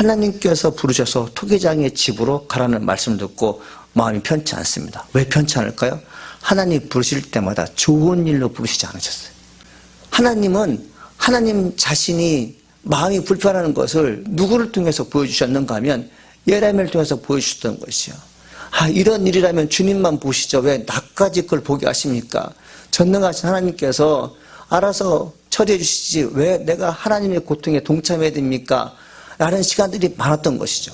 하나님께서 부르셔서 토기장의 집으로 가라는 말씀을 듣고 마음이 편치 않습니다. 왜 편치 않을까요? 하나님 부르실 때마다 좋은 일로 부르시지 않으셨어요. 하나님은 하나님 자신이 마음이 불편하는 것을 누구를 통해서 보여주셨는가 하면 예레미야를 통해서 보여주셨던 것이요. 이런 일이라면 주님만 보시죠. 왜 나까지 그걸 보게 하십니까? 전능하신 하나님께서 알아서 처리해 주시지 왜 내가 하나님의 고통에 동참해야 됩니까? 라는 시간들이 많았던 것이죠.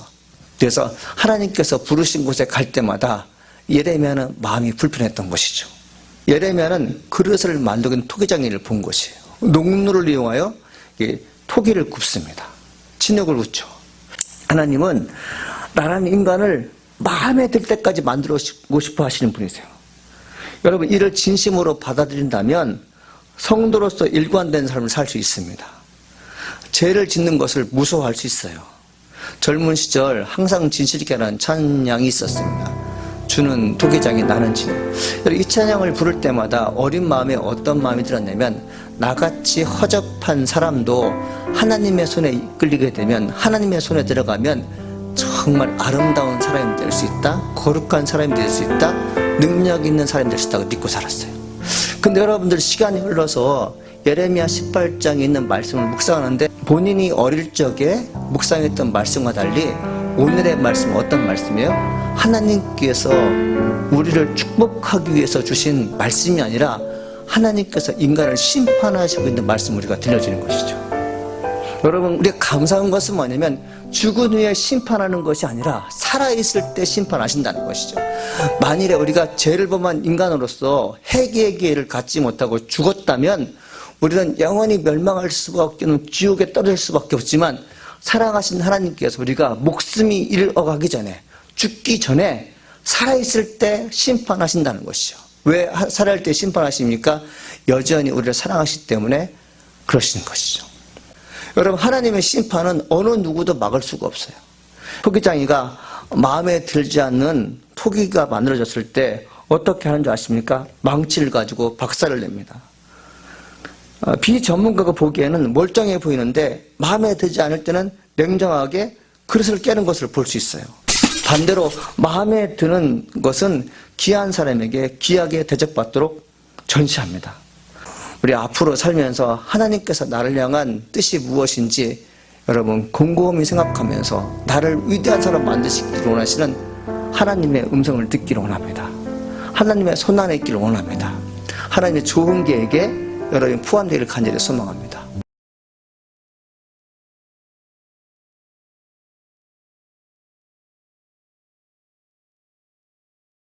그래서 하나님께서 부르신 곳에 갈 때마다 예레미야는 마음이 불편했던 것이죠. 예레미야는 그릇을 만드는 토기장 일을 본 것이에요. 농로를 이용하여 토기를 굽습니다. 진흙을 굽죠. 하나님은 나라는 인간을 마음에 들 때까지 만들고 싶어 하시는 분이세요. 여러분, 이를 진심으로 받아들인다면 성도로서 일관된 삶을 살 수 있습니다. 죄를 짓는 것을 무서워할 수 있어요. 젊은 시절 항상 진실 있게 하는 찬양이 있었습니다. 주는 토기장이 나는 진흙. 이 찬양을 부를 때마다 어린 마음에 어떤 마음이 들었냐면 나같이 허접한 사람도 하나님의 손에 이끌리게 되면 하나님의 손에 들어가면 정말 아름다운 사람이 될 수 있다, 거룩한 사람이 될 수 있다, 능력 있는 사람이 될 수 있다고 믿고 살았어요. 근데 여러분들 시간이 흘러서 예레미야 18장에 있는 말씀을 묵상하는데 본인이 어릴 적에 묵상했던 말씀과 달리 오늘의 말씀은 어떤 말씀이에요? 하나님께서 우리를 축복하기 위해서 주신 말씀이 아니라 하나님께서 인간을 심판하시고 있는 말씀을 우리가 들려주는 것이죠. 여러분, 우리가 감사한 것은 뭐냐면 죽은 후에 심판하는 것이 아니라 살아있을 때 심판하신다는 것이죠. 만일에 우리가 죄를 범한 인간으로서 회개의 기회를 갖지 못하고 죽었다면 우리는 영원히 멸망할 수밖에 없는 지옥에 떨어질 수밖에 없지만 사랑하신 하나님께서 우리가 목숨이 잃어가기 전에 죽기 전에 살아있을 때 심판하신다는 것이죠. 왜 살아있을 때 심판하십니까? 여전히 우리를 사랑하시기 때문에 그러시는 것이죠. 여러분, 하나님의 심판은 어느 누구도 막을 수가 없어요. 토기장이가 마음에 들지 않는 토기가 만들어졌을 때 어떻게 하는 줄 아십니까? 망치를 가지고 박살을 냅니다. 비전문가가 보기에는 멀쩡해 보이는데 마음에 들지 않을 때는 냉정하게 그릇을 깨는 것을 볼 수 있어요. 반대로 마음에 드는 것은 귀한 사람에게 귀하게 대접받도록 전시합니다. 우리 앞으로 살면서 하나님께서 나를 향한 뜻이 무엇인지 여러분 곰곰이 생각하면서 나를 위대한 사람 만드시기를 원하시는 하나님의 음성을 듣기를 원합니다. 하나님의 손안에 있기를 원합니다. 하나님의 좋은 계획에 여러분이 포함되기를 간절히 소망합니다.